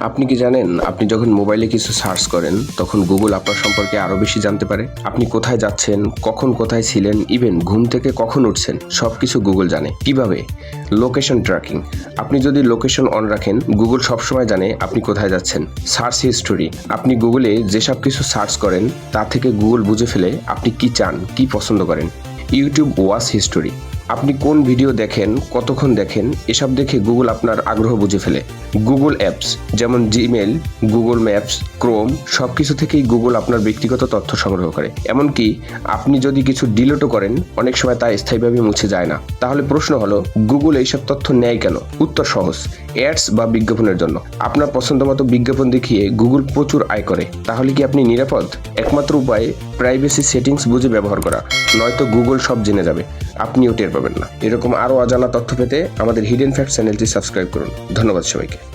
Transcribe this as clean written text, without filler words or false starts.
আপনি কি জানেন আপনি যখন মোবাইলে কিছু সার্চ করেন তখন গুগল আপনার সম্পর্কে আরো বেশি জানতে পারে। আপনি কোথায় যাচ্ছেন, কখন কোথায় ছিলেন, ইভেন ঘুম থেকে কখন উঠছেন সবকিছু গুগল জানে। কিভাবে? Location tracking. আপনি যদি লোকেশন অন রাখেন গুগল সবসময় জানে আপনি কোথায় যাচ্ছেন। Search history. আপনি গুগলে যেসব কিছু সার্চ করেন তা থেকে গুগল বুঝে ফেলে আপনি কি চান, কি পছন্দ করেন। YouTube watch history. আপনি কোন ভিডিও দেখেন, কতক্ষণ দেখেন, এসব দেখে গুগল আপনার আগ্রহ বুঝে ফেলে। গুগল অ্যাপস যেমন জিমেল, গুগল ম্যাপস, ক্রোম সবকিছু থেকেই গুগল আপনার ব্যক্তিগত তথ্য সংগ্রহ করে। এমনকি আপনি যদি কিছু ডিলিটও করেন অনেক সময় তা স্থায়ীভাবে মুছে যায় না। তাহলে প্রশ্ন হলো গুগল এইসব তথ্য নেয় কেন? উত্তর সহজ, অ্যাডস বা বিজ্ঞাপনের জন্য। আপনার পছন্দ মতো বিজ্ঞাপন দেখিয়ে গুগল প্রচুর আয় করে। তাহলে কি আপনি নিরাপদ? একমাত্র উপায় প্রাইভেসি সেটিংস বুঝে ব্যবহার করা, নয়তো গুগল সব জেনে যাবে, আপনিও টের পাবেন না। এরকম আরও অজানা তথ্য পেতে আমাদের হিডেন ফ্যাক্ট চ্যানেলটি সাবস্ক্রাইব করুন। ধন্যবাদ সবাইকে।